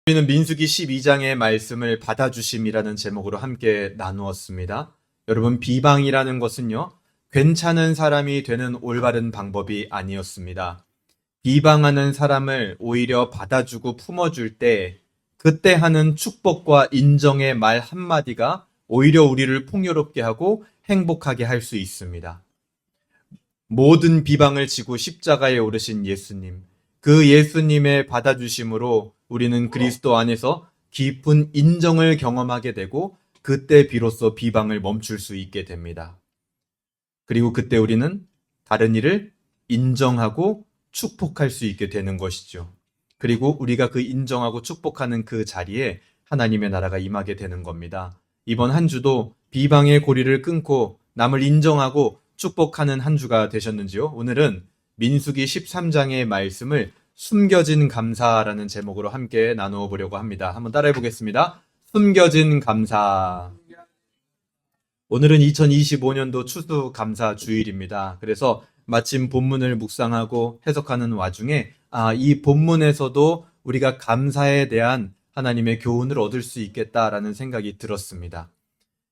우리는 민수기 12장의 말씀을 받아주심이라는 제목으로 함께 나누었습니다. 여러분, 비방이라는 것은요, 괜찮은 사람이 되는 올바른 방법이 아니었습니다. 비방하는 사람을 오히려 받아주고 품어줄 때, 그때 하는 축복과 인정의 말 한마디가 오히려 우리를 풍요롭게 하고 행복하게 할 수 있습니다. 모든 비방을 지고 십자가에 오르신 예수님, 그 예수님의 받아주심으로 우리는 그리스도 안에서 깊은 인정을 경험하게 되고 그때 비로소 비방을 멈출 수 있게 됩니다. 그리고 그때 우리는 다른 이를 인정하고 축복할 수 있게 되는 것이죠. 그리고 우리가 그 인정하고 축복하는 그 자리에 하나님의 나라가 임하게 되는 겁니다. 이번 한 주도 비방의 고리를 끊고 남을 인정하고 축복하는 한 주가 되셨는지요? 오늘은 민수기 13장의 말씀을 숨겨진 감사라는 제목으로 함께 나누어 보려고 합니다. 한번 따라해 보겠습니다. 숨겨진 감사. 오늘은 2025년도 추수감사 주일입니다. 그래서 마침 본문을 묵상하고 해석하는 와중에 이 본문에서도 우리가 감사에 대한 하나님의 교훈을 얻을 수 있겠다라는 생각이 들었습니다.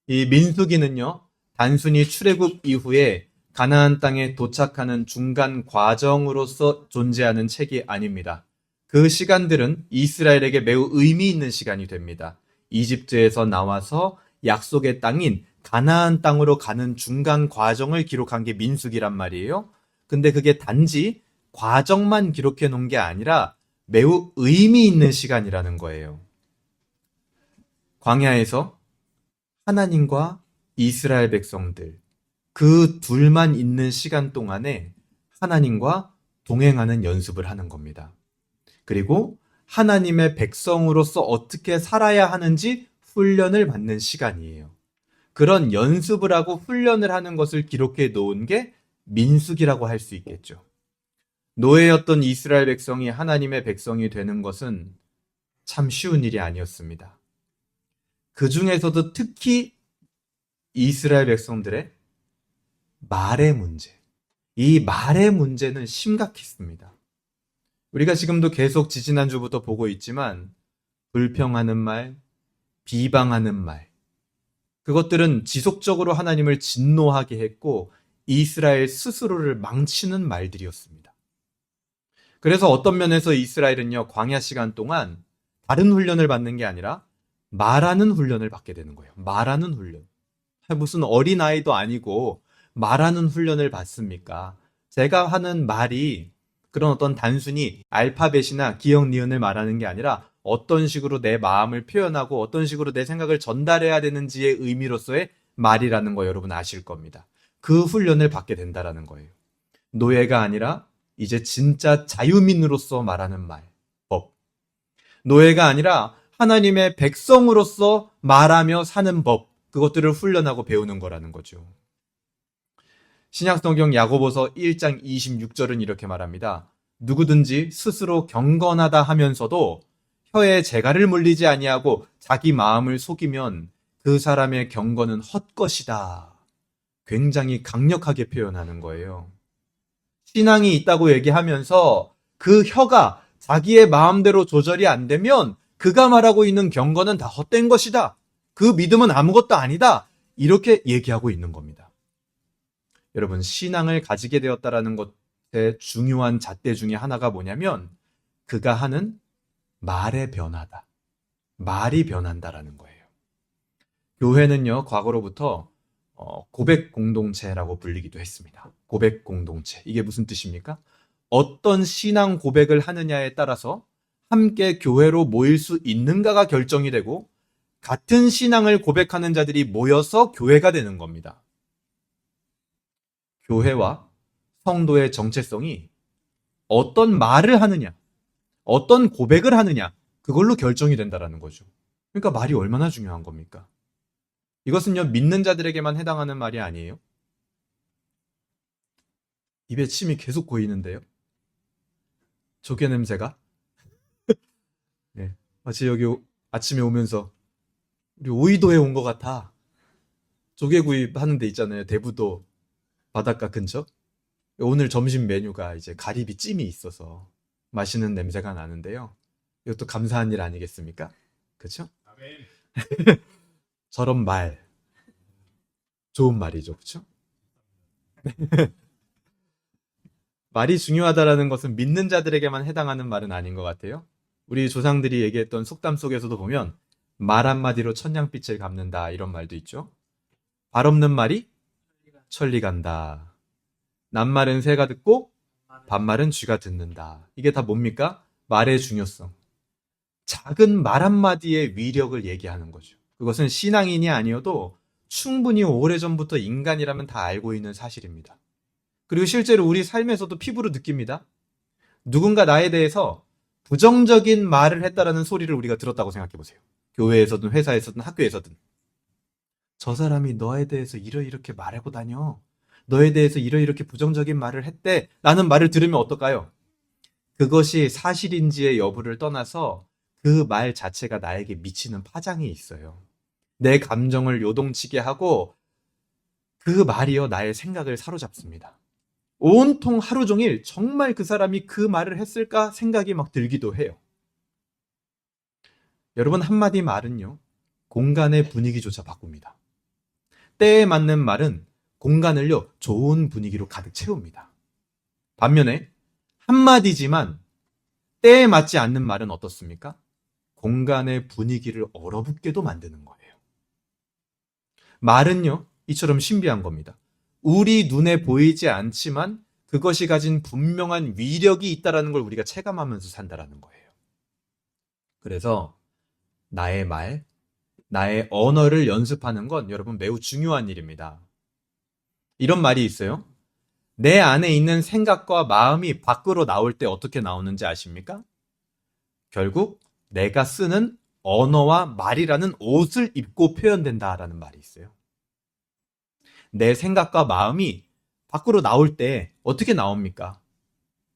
이 민수기는요, 단순히 출애굽 이후에 가나안 땅에 도착하는 중간 과정으로서 존재하는 책이 아닙니다. 그 시간들은 이스라엘에게 매우 의미 있는 시간이 됩니다. 이집트에서 나와서 약속의 땅인 가나안 땅으로 가는 중간 과정을 기록한 게 민수기란 말이에요. 근데 그게 단지 과정만 기록해 놓은 게 아니라 매우 의미 있는 시간이라는 거예요. 광야에서 하나님과 이스라엘 백성들, 그 둘만 있는 시간 동안에 하나님과 동행하는 연습을 하는 겁니다. 그리고 하나님의 백성으로서 어떻게 살아야 하는지 훈련을 받는 시간이에요. 그런 연습을 하고 훈련을 하는 것을 기록해 놓은 게 민수기라고 할 수 있겠죠. 노예였던 이스라엘 백성이 하나님의 백성이 되는 것은 참 쉬운 일이 아니었습니다. 그 중에서도 특히 이스라엘 백성들의 말의 문제, 이 말의 문제는 심각했습니다. 우리가 지금도 계속 지지난주부터 보고 있지만 불평하는 말, 비방하는 말, 그것들은 지속적으로 하나님을 진노하게 했고 이스라엘 스스로를 망치는 말들이었습니다. 그래서 어떤 면에서 이스라엘은요, 광야 시간 동안 다른 훈련을 받는 게 아니라 말하는 훈련을 받게 되는 거예요. 말하는 훈련. 무슨 어린아이도 아니고 말하는 훈련을 받습니까? 제가 하는 말이 그런 어떤 단순히 알파벳이나 기억, 니은을 말하는 게 아니라 어떤 식으로 내 마음을 표현하고 어떤 식으로 내 생각을 전달해야 되는지의 의미로서의 말이라는 거 여러분 아실 겁니다. 그 훈련을 받게 된다라는 거예요. 노예가 아니라 이제 진짜 자유민으로서 말하는 말, 법. 노예가 아니라 하나님의 백성으로서 말하며 사는 법, 그것들을 훈련하고 배우는 거라는 거죠. 신약성경 야고보서 1장 26절은 이렇게 말합니다. 누구든지 스스로 경건하다 하면서도 혀에 재갈을 물리지 아니하고 자기 마음을 속이면 그 사람의 경건은 헛것이다. 굉장히 강력하게 표현하는 거예요. 신앙이 있다고 얘기하면서 그 혀가 자기의 마음대로 조절이 안 되면 그가 말하고 있는 경건은 다 헛된 것이다. 그 믿음은 아무것도 아니다. 이렇게 얘기하고 있는 겁니다. 여러분, 신앙을 가지게 되었다라는 것의 중요한 잣대 중에 하나가 뭐냐면 그가 하는 말의 변화다. 말이 변한다라는 거예요. 교회는요, 과거로부터 고백 공동체라고 불리기도 했습니다. 고백 공동체. 이게 무슨 뜻입니까? 어떤 신앙 고백을 하느냐에 따라서 함께 교회로 모일 수 있는가가 결정이 되고 같은 신앙을 고백하는 자들이 모여서 교회가 되는 겁니다. 교회와 성도의 정체성이 어떤 말을 하느냐, 어떤 고백을 하느냐, 그걸로 결정이 된다는 거죠. 그러니까 말이 얼마나 중요한 겁니까? 이것은요, 믿는 자들에게만 해당하는 말이 아니에요. 입에 침이 계속 고이는데요. 조개 냄새가. 네. 마치 여기 아침에 오면서 우리 오이도에 온 것 같아. 조개구이 하는 데 있잖아요. 대부도 바닷가 근처. 오늘 점심 메뉴가 이제 가리비 찜이 있어서 맛있는 냄새가 나는데요. 이것도 감사한 일 아니겠습니까? 그렇죠? 저런 말, 좋은 말이죠. 그렇죠? 말이 중요하다라는 것은 믿는 자들에게만 해당하는 말은 아닌 것 같아요. 우리 조상들이 얘기했던 속담 속에서도 보면 말 한마디로 천냥빛을 갚는다 이런 말도 있죠. 발 없는 말이 천리 간다. 낱말은 새가 듣고 반말은 쥐가 듣는다. 이게 다 뭡니까? 말의 중요성. 작은 말 한마디의 위력을 얘기하는 거죠. 그것은 신앙인이 아니어도 충분히 오래전부터 인간이라면 다 알고 있는 사실입니다. 그리고 실제로 우리 삶에서도 피부로 느낍니다. 누군가 나에 대해서 부정적인 말을 했다라는 소리를 우리가 들었다고 생각해 보세요. 교회에서든 회사에서든 학교에서든. 저 사람이 너에 대해서 이렇게 말하고 다녀. 너에 대해서 이렇게 부정적인 말을 했대. 라는 말을 들으면 어떨까요? 그것이 사실인지의 여부를 떠나서 그 말 자체가 나에게 미치는 파장이 있어요. 내 감정을 요동치게 하고 그 말이요 나의 생각을 사로잡습니다. 온통 하루 종일 정말 그 사람이 그 말을 했을까 생각이 막 들기도 해요. 여러분 한마디 말은요 공간의 분위기조차 바꿉니다. 때에 맞는 말은 공간을요 좋은 분위기로 가득 채웁니다. 반면에 한마디지만 때에 맞지 않는 말은 어떻습니까? 공간의 분위기를 얼어붙게도 만드는 거예요. 말은요, 이처럼 신비한 겁니다. 우리 눈에 보이지 않지만 그것이 가진 분명한 위력이 있다는 걸 우리가 체감하면서 산다라는 거예요. 그래서 나의 말, 나의 언어를 연습하는 건 여러분 매우 중요한 일입니다. 이런 말이 있어요. 내 안에 있는 생각과 마음이 밖으로 나올 때 어떻게 나오는지 아십니까? 결국 내가 쓰는 언어와 말이라는 옷을 입고 표현된다라는 말이 있어요. 내 생각과 마음이 밖으로 나올 때 어떻게 나옵니까?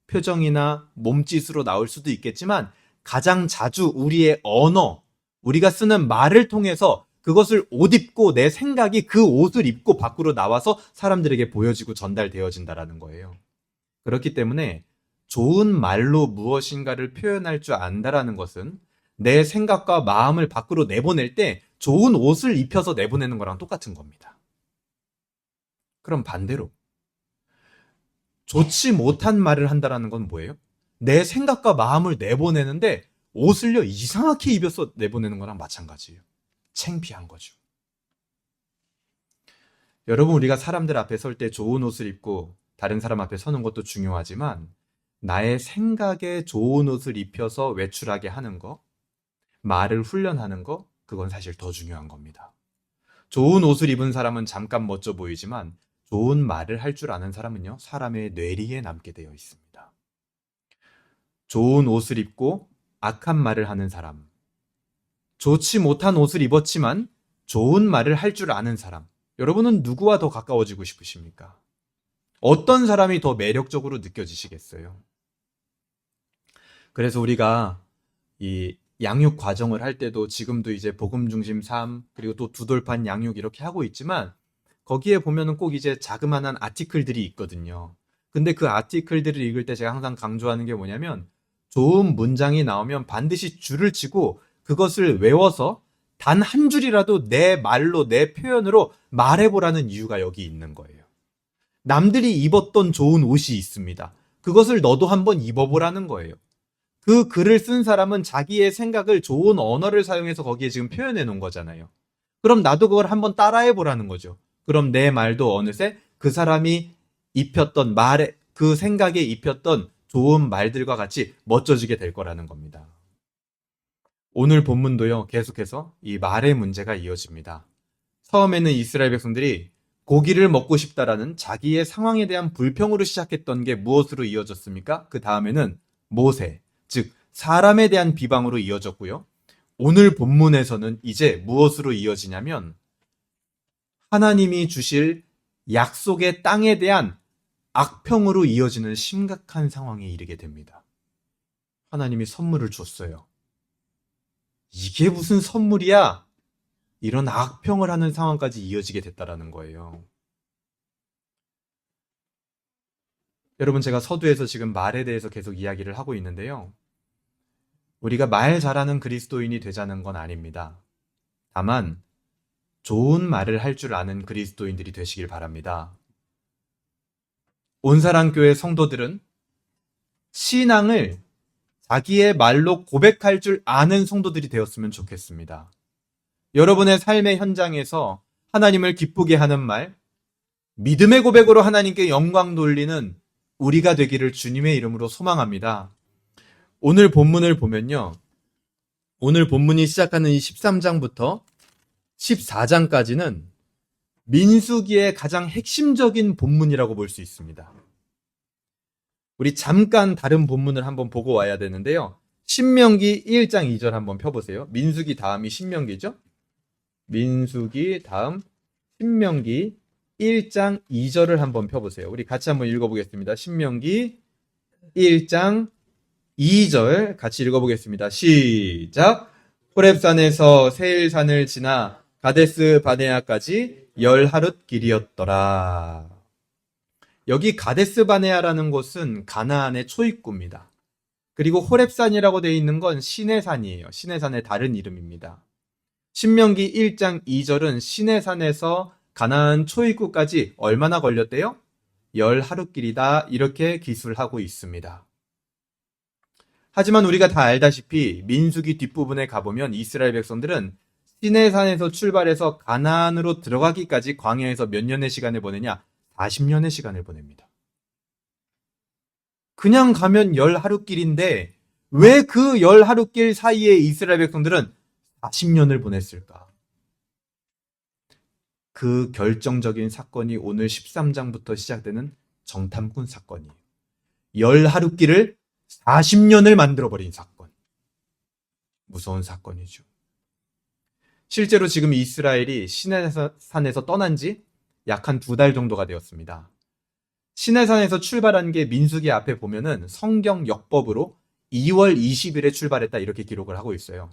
표정이나 몸짓으로 나올 수도 있겠지만 가장 자주 우리의 언어, 우리가 쓰는 말을 통해서 그것을 옷 입고 내 생각이 그 옷을 입고 밖으로 나와서 사람들에게 보여지고 전달되어진다라는 거예요. 그렇기 때문에 좋은 말로 무엇인가를 표현할 줄 안다라는 것은 내 생각과 마음을 밖으로 내보낼 때 좋은 옷을 입혀서 내보내는 거랑 똑같은 겁니다. 그럼 반대로 좋지 못한 말을 한다라는 건 뭐예요? 내 생각과 마음을 내보내는데 옷을요 이상하게 입어서 내보내는 거랑 마찬가지예요. 창피한 거죠. 여러분 우리가 사람들 앞에 설 때 좋은 옷을 입고 다른 사람 앞에 서는 것도 중요하지만 나의 생각에 좋은 옷을 입혀서 외출하게 하는 거, 말을 훈련하는 거, 그건 사실 더 중요한 겁니다. 좋은 옷을 입은 사람은 잠깐 멋져 보이지만 좋은 말을 할 줄 아는 사람은요, 사람의 뇌리에 남게 되어 있습니다. 좋은 옷을 입고 악한 말을 하는 사람, 좋지 못한 옷을 입었지만 좋은 말을 할 줄 아는 사람, 여러분은 누구와 더 가까워지고 싶으십니까? 어떤 사람이 더 매력적으로 느껴지시겠어요? 그래서 우리가 이 양육 과정을 할 때도 지금도 이제 복음 중심 삶, 그리고 또 두 돌판 양육 이렇게 하고 있지만 거기에 보면은 꼭 이제 자그마한 아티클들이 있거든요. 근데 그 아티클들을 읽을 때 제가 항상 강조하는 게 뭐냐면 좋은 문장이 나오면 반드시 줄을 치고 그것을 외워서 단 한 줄이라도 내 말로, 내 표현으로 말해보라는 이유가 여기 있는 거예요. 남들이 입었던 좋은 옷이 있습니다. 그것을 너도 한번 입어보라는 거예요. 그 글을 쓴 사람은 자기의 생각을 좋은 언어를 사용해서 거기에 지금 표현해 놓은 거잖아요. 그럼 나도 그걸 한번 따라해 보라는 거죠. 그럼 내 말도 어느새 그 사람이 입혔던 말에, 그 생각에 입혔던 좋은 말들과 같이 멋져지게 될 거라는 겁니다. 오늘 본문도요, 계속해서 이 말의 문제가 이어집니다. 처음에는 이스라엘 백성들이 고기를 먹고 싶다라는 자기의 상황에 대한 불평으로 시작했던 게 무엇으로 이어졌습니까? 그 다음에는 모세, 즉 사람에 대한 비방으로 이어졌고요. 오늘 본문에서는 이제 무엇으로 이어지냐면 하나님이 주실 약속의 땅에 대한 악평으로 이어지는 심각한 상황에 이르게 됩니다. 하나님이 선물을 줬어요. 이게 무슨 선물이야? 이런 악평을 하는 상황까지 이어지게 됐다라는 거예요. 여러분 제가 서두에서 지금 말에 대해서 계속 이야기를 하고 있는데요. 우리가 말 잘하는 그리스도인이 되자는 건 아닙니다. 다만 좋은 말을 할 줄 아는 그리스도인들이 되시길 바랍니다. 온사랑교회 성도들은 신앙을 자기의 말로 고백할 줄 아는 성도들이 되었으면 좋겠습니다. 여러분의 삶의 현장에서 하나님을 기쁘게 하는 말, 믿음의 고백으로 하나님께 영광 돌리는 우리가 되기를 주님의 이름으로 소망합니다. 오늘 본문을 보면요. 오늘 본문이 시작하는 이 13장부터 14장까지는 민수기의 가장 핵심적인 본문이라고 볼 수 있습니다. 우리 잠깐 다른 본문을 한번 보고 와야 되는데요. 신명기 1장 2절 한번 펴보세요. 민수기 다음이 신명기죠? 민수기 다음 신명기 1장 2절을 한번 펴보세요. 우리 같이 한번 읽어보겠습니다. 신명기 1장 2절 같이 읽어보겠습니다. 시작! 호렙산에서 세일산을 지나 가데스 바네아까지 10하룻 길이었더라. 여기 가데스 바네아라는 곳은 가나안의 초입구입니다. 그리고 호렙산이라고 되어 있는 건 시내산이에요. 시내산의 다른 이름입니다. 신명기 1장 2절은 시내산에서 가나안 초입구까지 얼마나 걸렸대요? 10하룻 길이다 이렇게 기술하고 있습니다. 하지만 우리가 다 알다시피 민수기 뒷부분에 가보면 이스라엘 백성들은 시내산에서 출발해서 가나안으로 들어가기까지 광야에서 몇 년의 시간을 보내냐? 40년의 시간을 보냅니다. 그냥 가면 10하룻 길인데 왜 그 10하룻 길 사이에 이스라엘 백성들은 40년을 보냈을까? 그 결정적인 사건이 오늘 13장부터 시작되는 정탐꾼 사건이에요. 10하룻 길을 40년을 만들어버린 사건. 무서운 사건이죠. 실제로 지금 이스라엘이 시내산에서 떠난 지 약 한 2달 정도가 되었습니다. 시내산에서 출발한 게 민수기 앞에 보면은 성경 역법으로 2월 20일에 출발했다 이렇게 기록을 하고 있어요.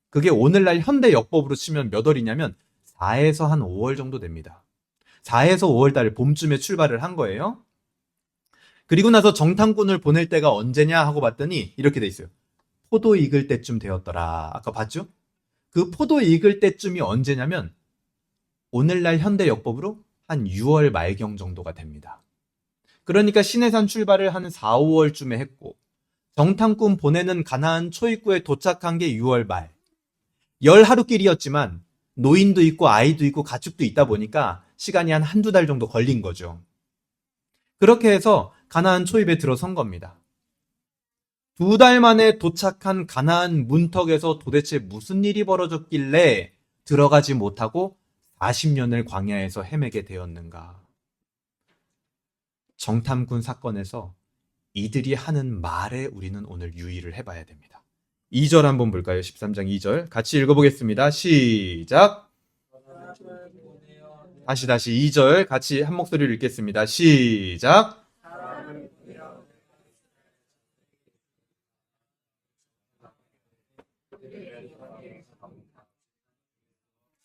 그게 오늘날 현대 역법으로 치면 몇 월이냐면 4에서 한 5월 정도 됩니다. 4에서 5월 달 봄쯤에 출발을 한 거예요. 그리고 나서 정탐꾼을 보낼 때가 언제냐 하고 봤더니 이렇게 돼 있어요. 포도 익을 때쯤 되었더라. 아까 봤죠? 그 포도 익을 때쯤이 언제냐면 오늘날 현대 역법으로 한 6월 말경 정도가 됩니다. 그러니까 시내산 출발을 한 4, 5월쯤에 했고 정탐꾼 보내는 가나안 초입구에 도착한 게 6월 말. 10하룻 길이었지만 노인도 있고 아이도 있고 가축도 있다 보니까 시간이 한 한두 달 정도 걸린 거죠. 그렇게 해서 가나안 초입에 들어선 겁니다. 2달 만에 도착한 가나안 문턱에서 도대체 무슨 일이 벌어졌길래 들어가지 못하고 40년을 광야에서 헤매게 되었는가? 정탐꾼 사건에서 이들이 하는 말에 우리는 오늘 유의를 해봐야 됩니다. 2절 한번 볼까요? 13장 2절 같이 읽어보겠습니다. 시작! 다시 2절 같이 한 목소리로 읽겠습니다. 시작!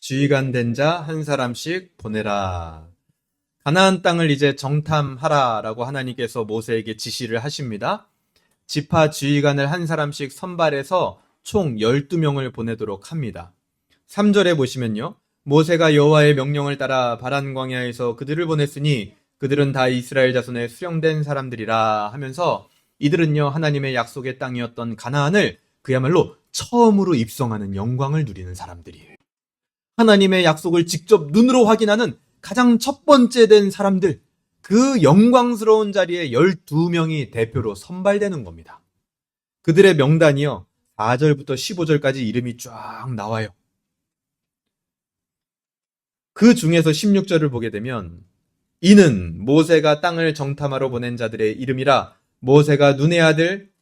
지휘관 된 자 한 사람씩 보내라. 가나안 땅을 이제 정탐하라라고 하나님께서 모세에게 지시를 하십니다. 지파 지휘관을 한 사람씩 선발해서 총 12명을 보내도록 합니다. 3절에 보시면요. 모세가 여호와의 명령을 따라 바란 광야에서 그들을 보냈으니 그들은 다 이스라엘 자손의 수령된 사람들이라 하면서 이들은요 하나님의 약속의 땅이었던 가나안을 그야말로 처음으로 입성하는 영광을 누리는 사람들이에요. 하나님의 약속을 직접 눈으로 확인하는 가장 첫 번째 된 사람들, 그 영광스러운 자리에 12명이 대표로 선발되는 겁니다. 그들의 명단이요 4절부터 15절까지 이름이 쫙 나와요. 그 중에서 16절을 보게 되면 이는 모세가 땅을 정탐하러 보낸 자들의 이름이라 모세가 눈의 아들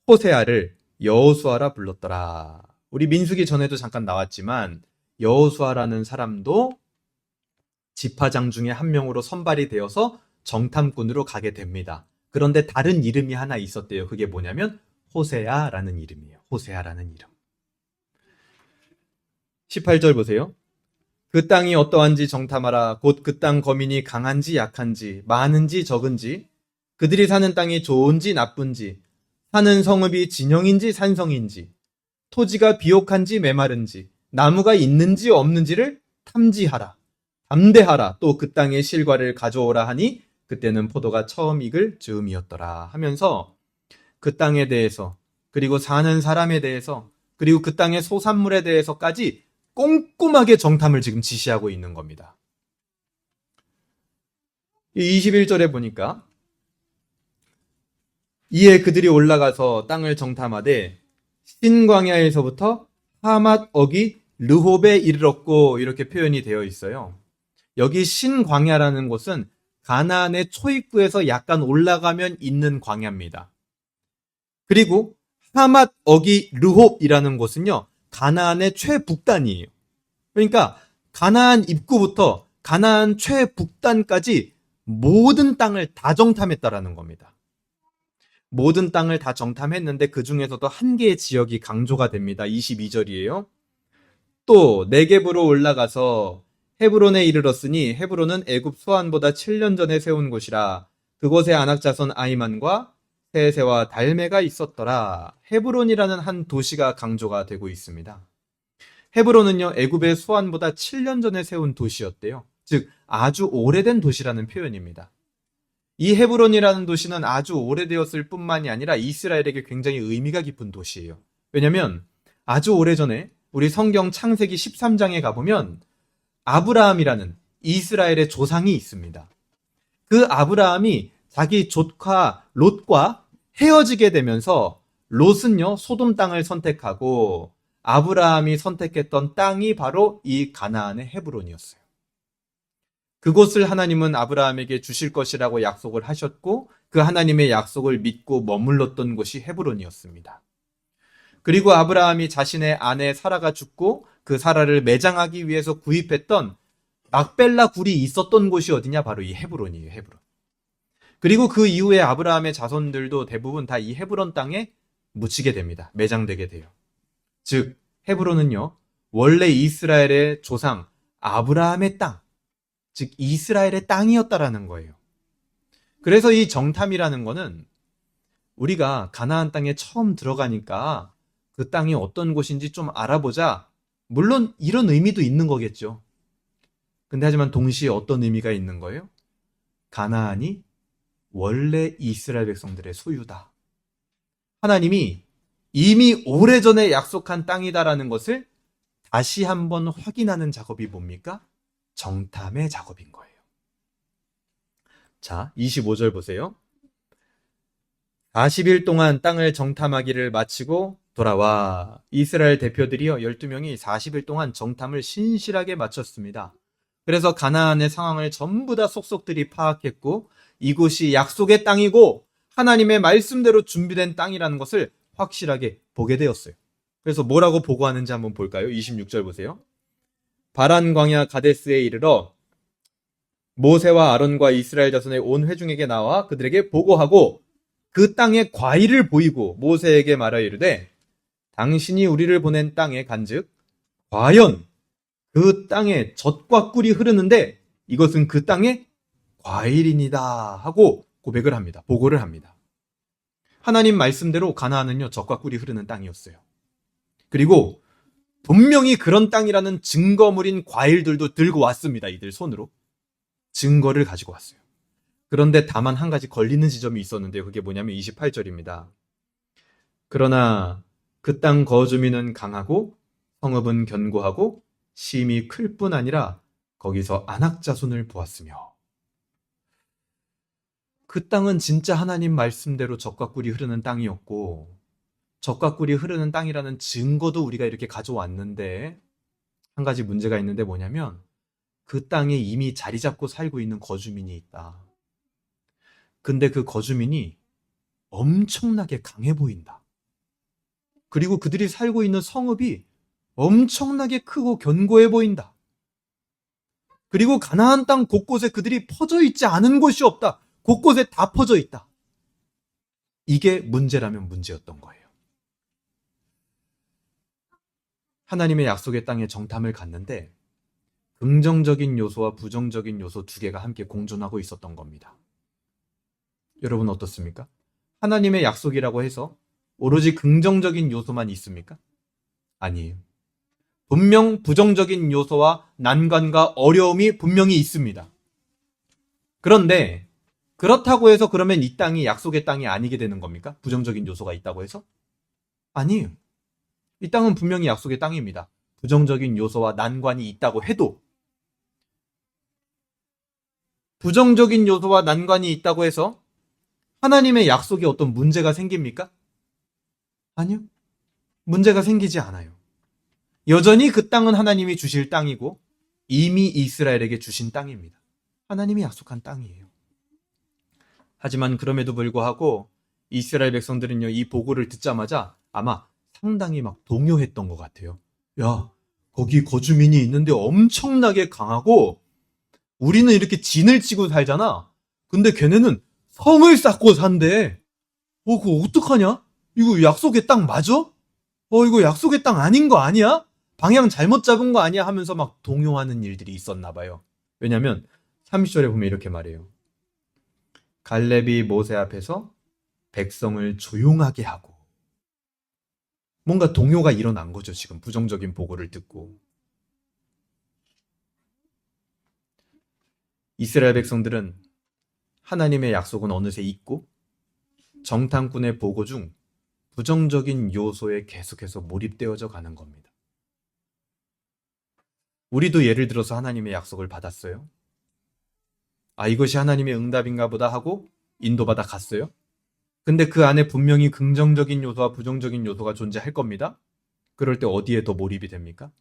호세아를 여호수아라 불렀더라. 우리 민수기 전에도 잠깐 나왔지만 여호수아라는 사람도 지파장 중에 한 명으로 선발이 되어서 정탐꾼으로 가게 됩니다. 그런데 다른 이름이 하나 있었대요. 그게 뭐냐면 호세아라는 이름이에요. 호세아라는 이름. 18절 보세요. 그 땅이 어떠한지 정탐하라. 곧 그 땅 거민이 강한지 약한지 많은지 적은지 그들이 사는 땅이 좋은지 나쁜지 사는 성읍이 진영인지 산성인지 토지가 비옥한지 메마른지, 나무가 있는지 없는지를 탐지하라. 담대하라. 또 그 땅의 실과를 가져오라 하니 그때는 포도가 처음 익을 즈음이었더라 하면서 그 땅에 대해서, 그리고 사는 사람에 대해서, 그리고 그 땅의 소산물에 대해서까지 꼼꼼하게 정탐을 지금 지시하고 있는 겁니다. 21절에 보니까 이에 그들이 올라가서 땅을 정탐하되 신광야에서부터 하맛 어기 르홉에 이르렀고, 이렇게 표현이 되어 있어요. 여기 신광야라는 곳은 가나안의 초입구에서 약간 올라가면 있는 광야입니다. 그리고 하맛 어기 르홉이라는 곳은요, 가나안의 최북단이에요. 그러니까 가나안 입구부터 가나안 최북단까지 모든 땅을 다 정탐했다라는 겁니다. 모든 땅을 다 정탐했는데 그 중에서도 한 개의 지역이 강조가 됩니다. 22절이에요. 또 네겝으로 올라가서 헤브론에 이르렀으니 헤브론은 애굽 소안보다 7년 전에 세운 곳이라. 그곳에 아낙 자손 아히만과 세세와 달메가 있었더라. 헤브론이라는 한 도시가 강조가 되고 있습니다. 헤브론은요, 애굽의 소안보다 7년 전에 세운 도시였대요. 즉 아주 오래된 도시라는 표현입니다. 이 헤브론이라는 도시는 아주 오래되었을 뿐만이 아니라 이스라엘에게 굉장히 의미가 깊은 도시예요. 왜냐하면 아주 오래전에 우리 성경 창세기 13장에 가보면 아브라함이라는 이스라엘의 조상이 있습니다. 그 아브라함이 자기 조카 롯과 헤어지게 되면서 롯은요, 소돔 땅을 선택하고 아브라함이 선택했던 땅이 바로 이 가나안의 헤브론이었어요. 그곳을 하나님은 아브라함에게 주실 것이라고 약속을 하셨고 그 하나님의 약속을 믿고 머물렀던 곳이 헤브론이었습니다. 그리고 아브라함이 자신의 아내 사라가 죽고 그 사라를 매장하기 위해서 구입했던 막벨라 굴이 있었던 곳이 어디냐? 바로 이 헤브론이에요. 헤브론. 그리고 그 이후에 아브라함의 자손들도 대부분 다 이 헤브론 땅에 묻히게 됩니다. 매장되게 돼요. 즉 헤브론은요, 원래 이스라엘의 조상 아브라함의 땅, 즉 이스라엘의 땅이었다라는 거예요. 그래서 이 정탐이라는 거는 우리가 가나안 땅에 처음 들어가니까 그 땅이 어떤 곳인지 좀 알아보자, 물론 이런 의미도 있는 거겠죠. 근데 하지만 동시에 어떤 의미가 있는 거예요? 가나안이 원래 이스라엘 백성들의 소유다. 하나님이 이미 오래전에 약속한 땅이다라는 것을 다시 한번 확인하는 작업이 뭡니까? 정탐의 작업인 거예요. 자, 25절 보세요. 40일 동안 땅을 정탐하기를 마치고 돌아와. 이스라엘 대표들이요, 12명이 40일 동안 정탐을 신실하게 마쳤습니다. 그래서 가나안의 상황을 전부 다 속속들이 파악했고 이곳이 약속의 땅이고 하나님의 말씀대로 준비된 땅이라는 것을 확실하게 보게 되었어요. 그래서 뭐라고 보고하는지 한번 볼까요? 26절 보세요. 바란 광야 가데스에 이르러 모세와 아론과 이스라엘 자손의 온 회중에게 나와 그들에게 보고하고 그 땅의 과일을 보이고 모세에게 말하 이르되 당신이 우리를 보낸 땅에 간즉 과연 그 땅에 젖과 꿀이 흐르는데 이것은 그 땅의 과일이니다 하고 고백을 합니다. 보고를 합니다. 하나님 말씀대로 가나안은요, 젖과 꿀이 흐르는 땅이었어요. 그리고 분명히 그런 땅이라는 증거물인 과일들도 들고 왔습니다. 이들 손으로 증거를 가지고 왔어요. 그런데 다만 한 가지 걸리는 지점이 있었는데요. 그게 뭐냐면 28절입니다. 그러나 그 땅 거주민은 강하고 성읍은 견고하고 심이 클 뿐 아니라 거기서 아낙 자손을 보았으며. 그 땅은 진짜 하나님 말씀대로 젖과 꿀이 흐르는 땅이었고 젖과 꿀이 흐르는 땅이라는 증거도 우리가 이렇게 가져왔는데 한 가지 문제가 있는데 뭐냐면 그 땅에 이미 자리 잡고 살고 있는 거주민이 있다. 근데 그 거주민이 엄청나게 강해 보인다. 그리고 그들이 살고 있는 성읍이 엄청나게 크고 견고해 보인다. 그리고 가나안 땅 곳곳에 그들이 퍼져 있지 않은 곳이 없다. 곳곳에 다 퍼져 있다. 이게 문제라면 문제였던 거예요. 하나님의 약속의 땅에 정탐을 갔는데 긍정적인 요소와 부정적인 요소 두 개가 함께 공존하고 있었던 겁니다. 여러분 어떻습니까? 하나님의 약속이라고 해서 오로지 긍정적인 요소만 있습니까? 아니에요. 분명 부정적인 요소와 난관과 어려움이 분명히 있습니다. 그런데 그렇다고 해서 그러면 이 땅이 약속의 땅이 아니게 되는 겁니까? 부정적인 요소가 있다고 해서? 아니에요. 이 땅은 분명히 약속의 땅입니다. 부정적인 요소와 난관이 있다고 해도 부정적인 요소와 난관이 있다고 해서 하나님의 약속에 어떤 문제가 생깁니까? 아니요. 문제가 생기지 않아요. 여전히 그 땅은 하나님이 주실 땅이고 이미 이스라엘에게 주신 땅입니다. 하나님이 약속한 땅이에요. 하지만 그럼에도 불구하고 이스라엘 백성들은요, 이 보고를 듣자마자 아마 상당히 막 동요했던 것 같아요. 야, 거기 거주민이 있는데 엄청나게 강하고 우리는 이렇게 진을 치고 살잖아. 근데 걔네는 성을 쌓고 산대. 그거 어떡하냐? 이거 약속의 땅 맞아? 이거 약속의 땅 아닌 거 아니야? 방향 잘못 잡은 거 아니야? 하면서 막 동요하는 일들이 있었나 봐요. 왜냐면 30절에 보면 이렇게 말해요. 갈렙이 모세 앞에서 백성을 조용하게 하고 뭔가 동요가 일어난 거죠. 지금 부정적인 보고를 듣고. 이스라엘 백성들은 하나님의 약속은 어느새 잊고 정탐꾼의 보고 중 부정적인 요소에 계속해서 몰입되어져 가는 겁니다. 우리도 예를 들어서 하나님의 약속을 받았어요. 이것이 하나님의 응답인가 보다 하고 인도받아 갔어요. 근데 그 안에 분명히 긍정적인 요소와 부정적인 요소가 존재할 겁니다. 그럴 때 어디에 더 몰입이 됩니까?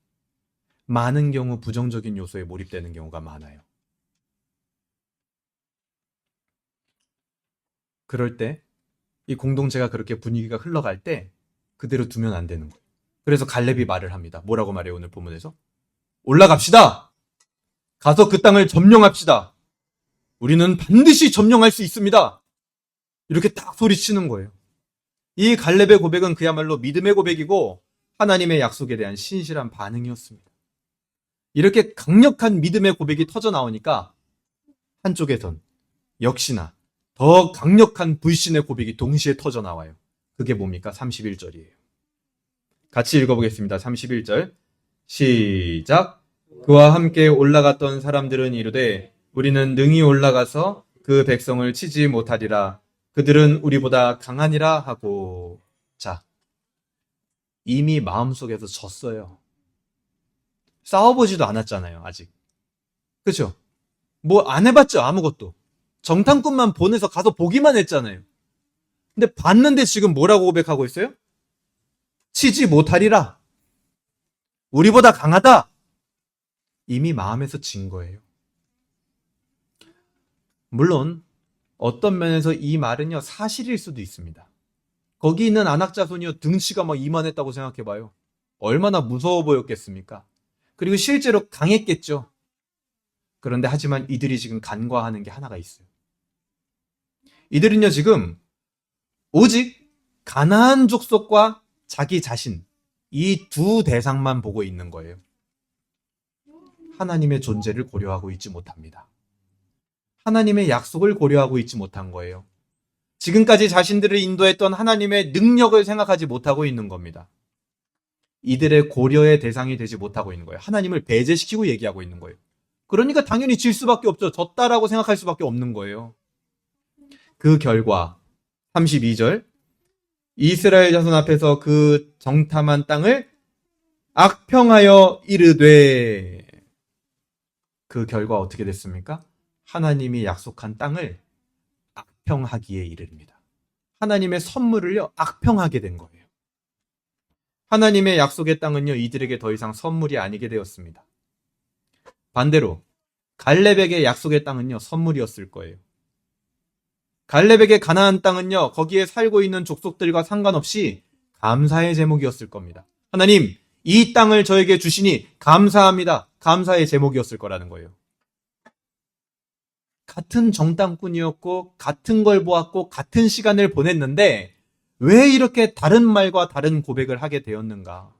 많은 경우 부정적인 요소에 몰입되는 경우가 많아요. 그럴 때 이 공동체가 그렇게 분위기가 흘러갈 때 그대로 두면 안 되는 거예요. 그래서 갈렙이 말을 합니다. 뭐라고 말해요, 오늘 본문에서? 올라갑시다. 가서 그 땅을 점령합시다. 우리는 반드시 점령할 수 있습니다. 이렇게 딱 소리치는 거예요. 이 갈렙의 고백은 그야말로 믿음의 고백이고 하나님의 약속에 대한 신실한 반응이었습니다. 이렇게 강력한 믿음의 고백이 터져 나오니까 한쪽에선 역시나 더 강력한 불신의 고백이 동시에 터져 나와요. 그게 뭡니까? 31절이에요. 같이 읽어보겠습니다. 31절. 시작. 그와 함께 올라갔던 사람들은 이르되 우리는 능히 올라가서 그 백성을 치지 못하리라. 그들은 우리보다 강하니라 하고. 자, 이미 마음속에서 졌어요. 싸워보지도 않았잖아요, 아직. 그렇죠? 뭐 안 해봤죠, 아무것도. 정탐꾼만 보내서 가서 보기만 했잖아요. 근데 봤는데 지금 뭐라고 고백하고 있어요? 치지 못하리라. 우리보다 강하다. 이미 마음에서 진 거예요. 물론 어떤 면에서 이 말은요, 사실일 수도 있습니다. 거기 있는 안악자손이요, 등치가 막 이만했다고 생각해봐요. 얼마나 무서워 보였겠습니까? 그리고 실제로 강했겠죠. 그런데 하지만 이들이 지금 간과하는 게 하나가 있어요. 이들은요, 지금 오직 가나안 족속과 자기 자신, 이 두 대상만 보고 있는 거예요. 하나님의 존재를 고려하고 있지 못합니다. 하나님의 약속을 고려하고 있지 못한 거예요. 지금까지 자신들을 인도했던 하나님의 능력을 생각하지 못하고 있는 겁니다. 이들의 고려의 대상이 되지 못하고 있는 거예요. 하나님을 배제시키고 얘기하고 있는 거예요. 그러니까 당연히 질 수밖에 없죠. 졌다라고 생각할 수밖에 없는 거예요. 그 결과 32절 이스라엘 자손 앞에서 그 정탐한 땅을 악평하여 이르되 그 결과 어떻게 됐습니까? 하나님이 약속한 땅을 악평하기에 이릅니다. 하나님의 선물을요, 악평하게 된 거예요. 하나님의 약속의 땅은요, 이들에게 더 이상 선물이 아니게 되었습니다. 반대로 갈렙에게 약속의 땅은요, 선물이었을 거예요. 갈렙에게 가나안 땅은요, 거기에 살고 있는 족속들과 상관없이 감사의 제목이었을 겁니다. 하나님, 이 땅을 저에게 주시니 감사합니다. 감사의 제목이었을 거라는 거예요. 같은 정탐꾼이었고 같은 걸 보았고 같은 시간을 보냈는데 왜 이렇게 다른 말과 다른 고백을 하게 되었는가?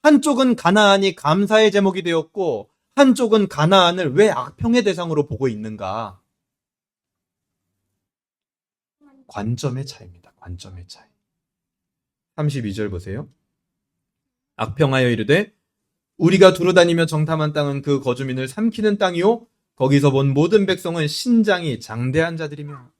한쪽은 가나안이 감사의 제목이 되었고 한쪽은 가나안을 왜 악평의 대상으로 보고 있는가? 관점의 차이입니다. 관점의 차이. 32절 보세요. 악평하여 이르되 우리가 두루다니며 정탐한 땅은 그 거주민을 삼키는 땅이요 거기서 본 모든 백성은 신장이 장대한 자들이며.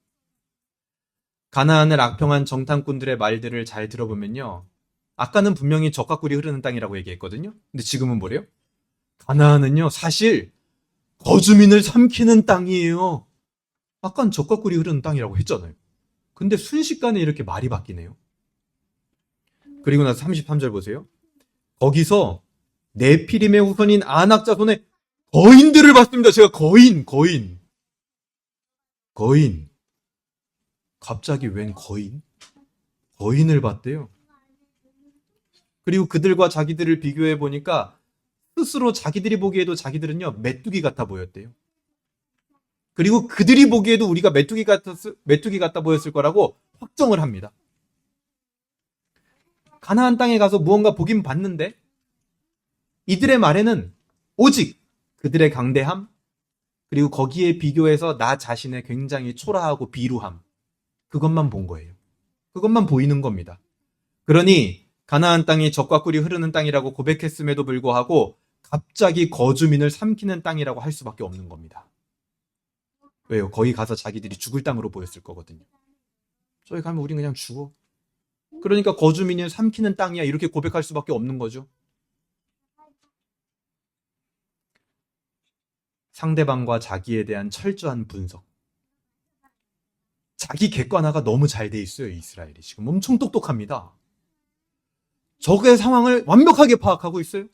가나안을 악평한 정탐꾼들의 말들을 잘 들어보면요, 아까는 분명히 젖과 꿀이 흐르는 땅이라고 얘기했거든요. 근데 지금은 뭐래요? 가나안은요 사실 거주민을 삼키는 땅이에요. 아까는 젖과 꿀이 흐르는 땅이라고 했잖아요. 근데 순식간에 이렇게 말이 바뀌네요. 그리고 나서 33절 보세요. 거기서 네피림의 후손인 아낙 자손의 거인들을 봤습니다. 제가 거인. 갑자기 웬 거인? 거인을 봤대요. 그리고 그들과 자기들을 비교해 보니까 스스로 자기들이 보기에도 자기들은요 메뚜기 같아 보였대요. 그리고 그들이 보기에도 우리가 메뚜기 같아 보였을 거라고 확정을 합니다. 가나안 땅에 가서 무언가 보긴 봤는데 이들의 말에는 오직 그들의 강대함, 그리고 거기에 비교해서 나 자신의 굉장히 초라하고 비루함, 그것만 본 거예요. 그것만 보이는 겁니다. 그러니 가나안 땅이 젖과 꿀이 흐르는 땅이라고 고백했음에도 불구하고 갑자기 거주민을 삼키는 땅이라고 할 수밖에 없는 겁니다. 왜요? 거기 가서 자기들이 죽을 땅으로 보였을 거거든요. 저기 가면 우린 그냥 죽어. 그러니까 거주민을 삼키는 땅이야 이렇게 고백할 수밖에 없는 거죠. 상대방과 자기에 대한 철저한 분석. 자기 객관화가 너무 잘 돼 있어요. 이스라엘이 지금 엄청 똑똑합니다. 적의 상황을 완벽하게 파악하고 있어요.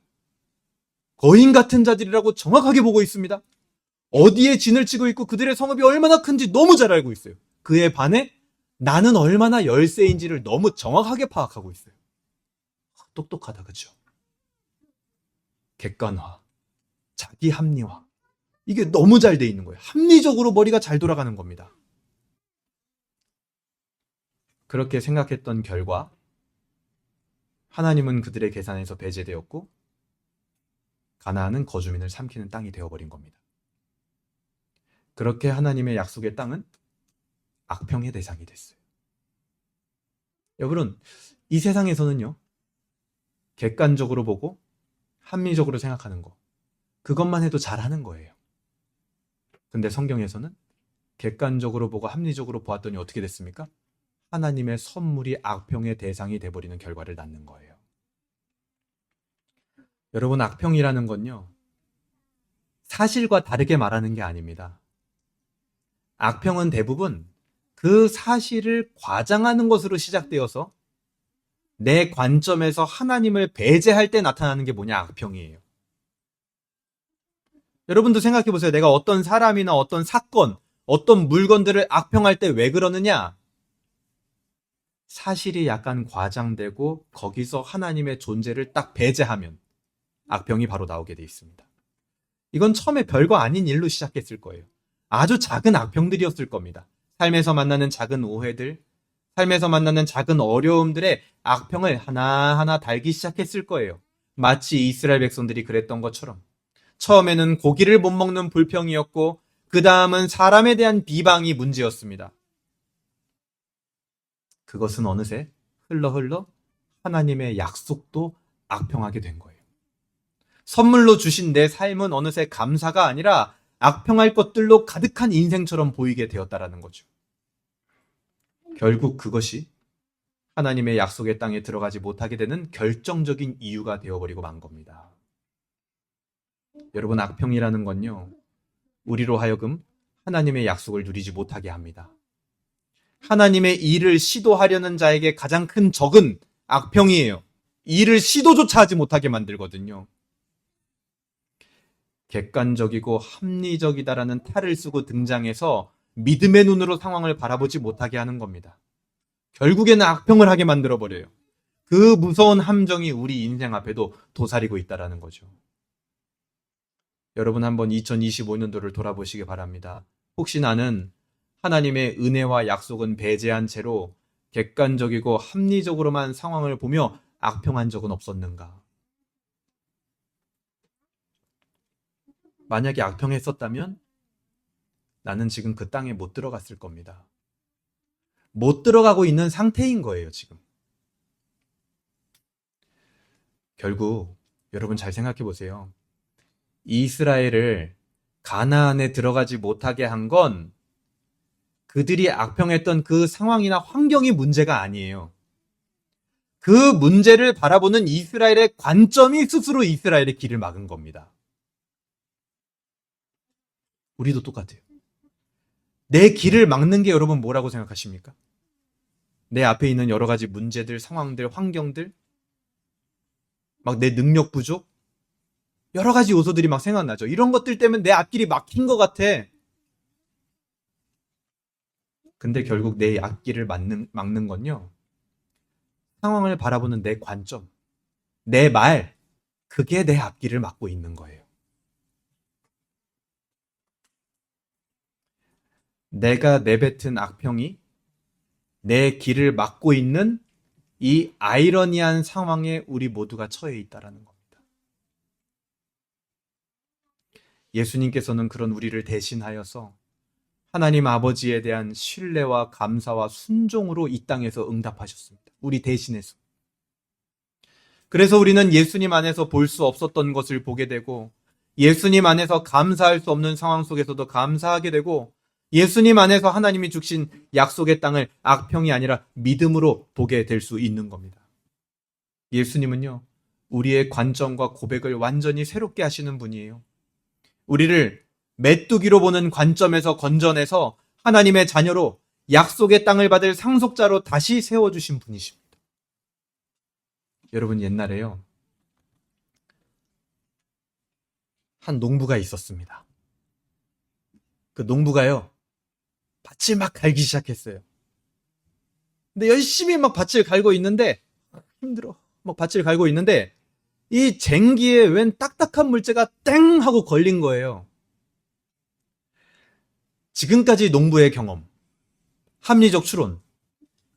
거인 같은 자들이라고 정확하게 보고 있습니다. 어디에 진을 치고 있고 그들의 성읍이 얼마나 큰지 너무 잘 알고 있어요. 그에 반해 나는 얼마나 열세인지를 너무 정확하게 파악하고 있어요. 똑똑하다, 그죠? 객관화, 자기 합리화. 이게 너무 잘 돼 있는 거예요. 합리적으로 머리가 잘 돌아가는 겁니다. 그렇게 생각했던 결과 하나님은 그들의 계산에서 배제되었고 가나안은 거주민을 삼키는 땅이 되어버린 겁니다. 그렇게 하나님의 약속의 땅은 악평의 대상이 됐어요. 여러분, 이 세상에서는요, 객관적으로 보고 합리적으로 생각하는 거, 그것만 해도 잘하는 거예요. 근데 성경에서는 객관적으로 보고 합리적으로 보았더니 어떻게 됐습니까? 하나님의 선물이 악평의 대상이 돼버리는 결과를 낳는 거예요. 여러분, 악평이라는 건요, 사실과 다르게 말하는 게 아닙니다. 악평은 대부분 그 사실을 과장하는 것으로 시작되어서 내 관점에서 하나님을 배제할 때 나타나는 게 뭐냐? 악평이에요. 여러분도 생각해 보세요. 내가 어떤 사람이나 어떤 사건, 어떤 물건들을 악평할 때 왜 그러느냐? 사실이 약간 과장되고 거기서 하나님의 존재를 딱 배제하면 악평이 바로 나오게 돼 있습니다. 이건 처음에 별거 아닌 일로 시작했을 거예요. 아주 작은 악평들이었을 겁니다. 삶에서 만나는 작은 오해들, 삶에서 만나는 작은 어려움들의 악평을 하나하나 달기 시작했을 거예요. 마치 이스라엘 백성들이 그랬던 것처럼. 처음에는 고기를 못 먹는 불평이었고 그 다음은 사람에 대한 비방이 문제였습니다. 그것은 어느새 흘러 하나님의 약속도 악평하게 된 거예요. 선물로 주신 내 삶은 어느새 감사가 아니라 악평할 것들로 가득한 인생처럼 보이게 되었다라는 거죠. 결국 그것이 하나님의 약속의 땅에 들어가지 못하게 되는 결정적인 이유가 되어버리고 만 겁니다. 여러분, 악평이라는 건요, 우리로 하여금 하나님의 약속을 누리지 못하게 합니다. 하나님의 일을 시도하려는 자에게 가장 큰 적은 악평이에요. 일을 시도조차 하지 못하게 만들거든요. 객관적이고 합리적이다라는 탈을 쓰고 등장해서 믿음의 눈으로 상황을 바라보지 못하게 하는 겁니다. 결국에는 악평을 하게 만들어버려요. 그 무서운 함정이 우리 인생 앞에도 도사리고 있다는 거죠. 여러분, 한번 2025년도를 돌아보시기 바랍니다. 혹시 나는 하나님의 은혜와 약속은 배제한 채로 객관적이고 합리적으로만 상황을 보며 악평한 적은 없었는가? 만약에 악평했었다면 나는 지금 그 땅에 못 들어갔을 겁니다. 못 들어가고 있는 상태인 거예요, 지금. 결국 여러분 잘 생각해 보세요. 이스라엘을 가나안에 들어가지 못하게 한 건 그들이 악평했던 그 상황이나 환경이 문제가 아니에요. 그 문제를 바라보는 이스라엘의 관점이 스스로 이스라엘의 길을 막은 겁니다. 우리도 똑같아요. 내 길을 막는 게 여러분 뭐라고 생각하십니까? 내 앞에 있는 여러 가지 문제들, 상황들, 환경들, 막 내 능력 부족, 여러 가지 요소들이 막 생각나죠. 이런 것들 때문에 내 앞길이 막힌 것 같아. 근데 결국 내 앞길을 막는 건요, 상황을 바라보는 내 관점, 내 말, 그게 내 앞길을 막고 있는 거예요. 내가 내뱉은 악평이 내 길을 막고 있는 이 아이러니한 상황에 우리 모두가 처해 있다라는 겁니다. 예수님께서는 그런 우리를 대신하여서 하나님 아버지에 대한 신뢰와 감사와 순종으로 이 땅에서 응답하셨습니다. 우리 대신해서. 그래서 우리는 예수님 안에서 볼 수 없었던 것을 보게 되고, 예수님 안에서 감사할 수 없는 상황 속에서도 감사하게 되고, 예수님 안에서 하나님이 주신 약속의 땅을 악평이 아니라 믿음으로 보게 될 수 있는 겁니다. 예수님은요, 우리의 관점과 고백을 완전히 새롭게 하시는 분이에요. 우리를 메뚜기로 보는 관점에서 건져내서 하나님의 자녀로 약속의 땅을 받을 상속자로 다시 세워주신 분이십니다. 여러분, 옛날에요, 한 농부가 있었습니다. 그 농부가요, 밭을 막 갈기 시작했어요. 근데 열심히 막 밭을 갈고 있는데, 힘들어. 막 밭을 갈고 있는데, 이 쟁기에 웬 딱딱한 물체가 땡 하고 걸린 거예요. 지금까지 농부의 경험, 합리적 추론,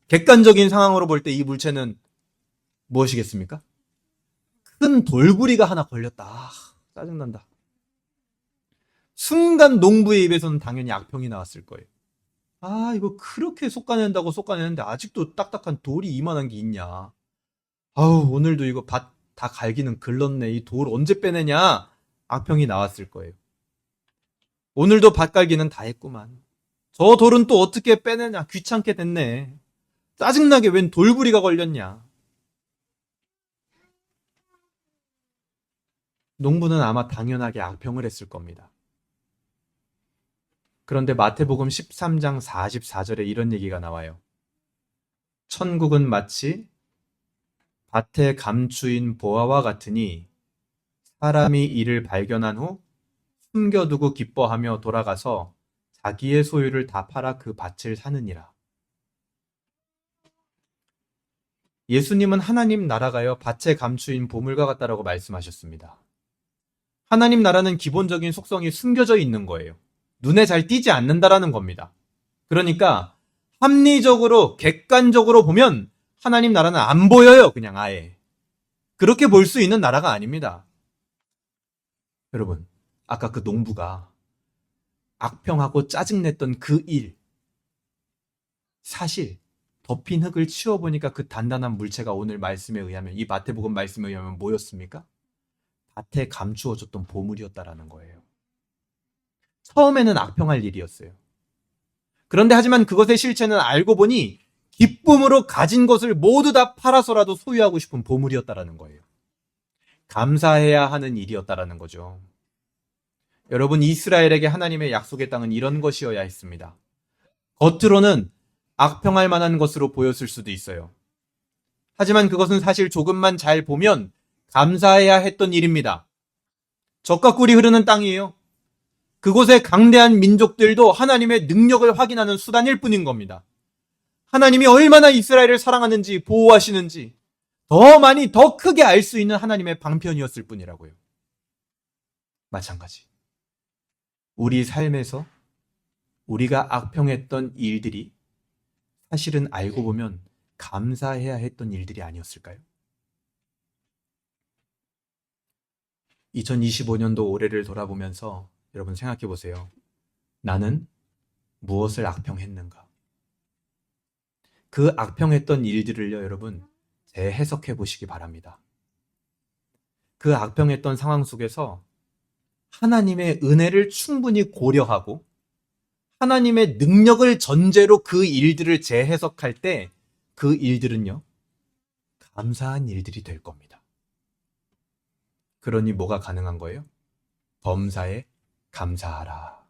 객관적인 상황으로 볼 때 이 물체는 무엇이겠습니까? 큰 돌구리가 하나 걸렸다. 짜증난다. 순간 농부의 입에서는 당연히 악평이 나왔을 거예요. 이거 그렇게 솎아낸다고 솎아내는데 아직도 딱딱한 돌이 이만한 게 있냐. 오늘도 이거 밭 다 갈기는 글렀네. 이 돌 언제 빼내냐. 악평이 나왔을 거예요. 오늘도 밭 갈기는 다 했구만. 저 돌은 또 어떻게 빼내냐. 귀찮게 됐네. 짜증나게 웬 돌부리가 걸렸냐. 농부는 아마 당연하게 악평을 했을 겁니다. 그런데 마태복음 13장 44절에 이런 얘기가 나와요. 천국은 마치 밭에 감추인 보화와 같으니 사람이 이를 발견한 후 숨겨두고 기뻐하며 돌아가서 자기의 소유를 다 팔아 그 밭을 사느니라. 예수님은 하나님 나라가요, 밭에 감추인 보물과 같다라고 말씀하셨습니다. 하나님 나라는 기본적인 속성이 숨겨져 있는 거예요. 눈에 잘 띄지 않는다라는 겁니다. 그러니까 합리적으로 객관적으로 보면 하나님 나라는 안 보여요. 그냥 아예. 그렇게 볼 수 있는 나라가 아닙니다. 여러분, 아까 그 농부가 악평하고 짜증냈던 그 일, 사실 덮인 흙을 치워보니까 그 단단한 물체가 오늘 말씀에 의하면, 이 마태복음 말씀에 의하면 뭐였습니까? 밭에 감추어졌던 보물이었다라는 거예요. 처음에는 악평할 일이었어요. 그런데 하지만 그것의 실체는 알고 보니 기쁨으로 가진 것을 모두 다 팔아서라도 소유하고 싶은 보물이었다라는 거예요. 감사해야 하는 일이었다라는 거죠. 여러분, 이스라엘에게 하나님의 약속의 땅은 이런 것이어야 했습니다. 겉으로는 악평할 만한 것으로 보였을 수도 있어요. 하지만 그것은 사실 조금만 잘 보면 감사해야 했던 일입니다. 젖과 꿀이 흐르는 땅이에요. 그곳의 강대한 민족들도 하나님의 능력을 확인하는 수단일 뿐인 겁니다. 하나님이 얼마나 이스라엘을 사랑하는지, 보호하시는지 더 많이, 더 크게 알 수 있는 하나님의 방편이었을 뿐이라고요. 마찬가지. 우리 삶에서 우리가 악평했던 일들이 사실은 알고 보면 감사해야 했던 일들이 아니었을까요? 2025년도 올해를 돌아보면서 여러분 생각해 보세요. 나는 무엇을 악평했는가? 그 악평했던 일들을요, 여러분, 재해석해 보시기 바랍니다. 그 악평했던 상황 속에서 하나님의 은혜를 충분히 고려하고 하나님의 능력을 전제로 그 일들을 재해석할 때 그 일들은요, 감사한 일들이 될 겁니다. 그러니 뭐가 가능한 거예요? 범사에 감사하라.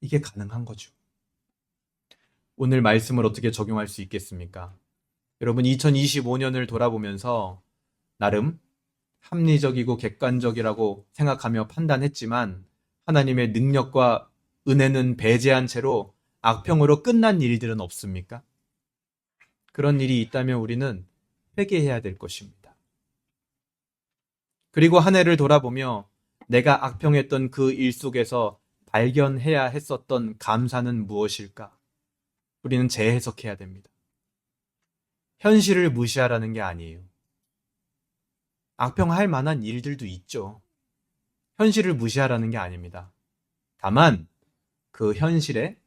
이게 가능한 거죠. 오늘 말씀을 어떻게 적용할 수 있겠습니까? 여러분, 2025년을 돌아보면서 나름 합리적이고 객관적이라고 생각하며 판단했지만 하나님의 능력과 은혜는 배제한 채로 악평으로 끝난 일들은 없습니까? 그런 일이 있다면 우리는 회개해야 될 것입니다. 그리고 한 해를 돌아보며 내가 악평했던 그 일 속에서 발견해야 했었던 감사는 무엇일까? 우리는 재해석해야 됩니다. 현실을 무시하라는 게 아니에요. 악평할 만한 일들도 있죠. 현실을 무시하라는 게 아닙니다. 다만 그 현실에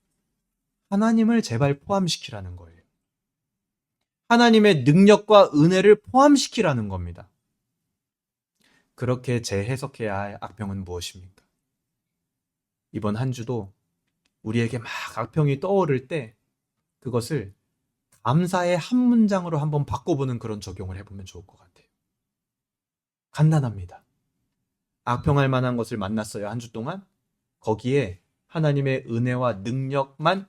하나님을 제발 포함시키라는 거예요. 하나님의 능력과 은혜를 포함시키라는 겁니다. 그렇게 재해석해야 할 악평은 무엇입니까? 이번 한 주도 우리에게 막 악평이 떠오를 때 그것을 감사의 한 문장으로 한번 바꿔보는 그런 적용을 해보면 좋을 것 같아요. 간단합니다. 악평할 만한 것을 만났어요, 한 주 동안. 거기에 하나님의 은혜와 능력만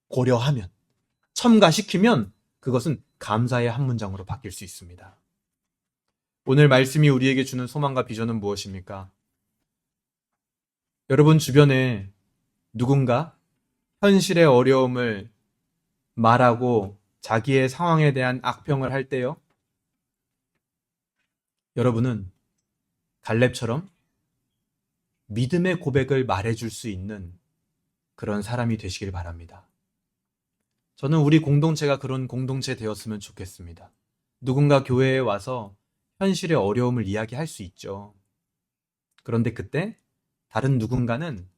고려하면, 첨가시키면 그것은 감사의 한 문장으로 바뀔 수 있습니다. 오늘 말씀이 우리에게 주는 소망과 비전은 무엇입니까? 여러분 주변에 누군가 현실의 어려움을 말하고 자기의 상황에 대한 악평을 할 때요, 여러분은 갈렙처럼 믿음의 고백을 말해줄 수 있는 그런 사람이 되시길 바랍니다. 저는 우리 공동체가 그런 공동체 되었으면 좋겠습니다. 누군가 교회에 와서 현실의 어려움을 이야기할 수 있죠. 그런데 그때 다른 누군가는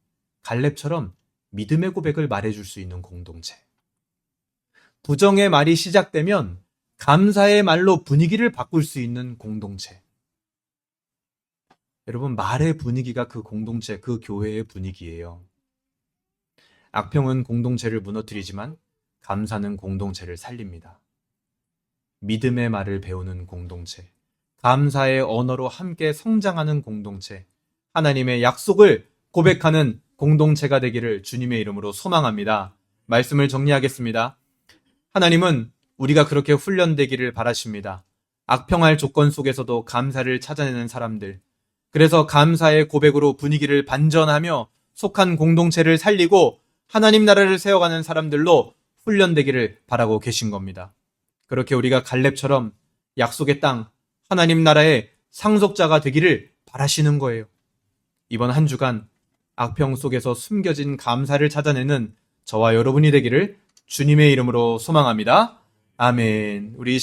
갈렙처럼 믿음의 고백을 말해줄 수 있는 공동체. 부정의 말이 시작되면 감사의 말로 분위기를 바꿀 수 있는 공동체. 여러분, 말의 분위기가 그 공동체, 그 교회의 분위기예요. 악평은 공동체를 무너뜨리지만 감사는 공동체를 살립니다. 믿음의 말을 배우는 공동체, 감사의 언어로 함께 성장하는 공동체, 하나님의 약속을 고백하는 공동체가 되기를 주님의 이름으로 소망합니다. 말씀을 정리하겠습니다. 하나님은 우리가 그렇게 훈련되기를 바라십니다. 악평할 조건 속에서도 감사를 찾아내는 사람들, 그래서 감사의 고백으로 분위기를 반전하며 속한 공동체를 살리고 하나님 나라를 세워가는 사람들로 훈련되기를 바라고 계신 겁니다. 그렇게 우리가 갈렙처럼 약속의 땅, 하나님 나라의 상속자가 되기를 바라시는 거예요. 이번 한 주간 악평 속에서 숨겨진 감사를 찾아내는 저와 여러분이 되기를 주님의 이름으로 소망합니다. 아멘. 우리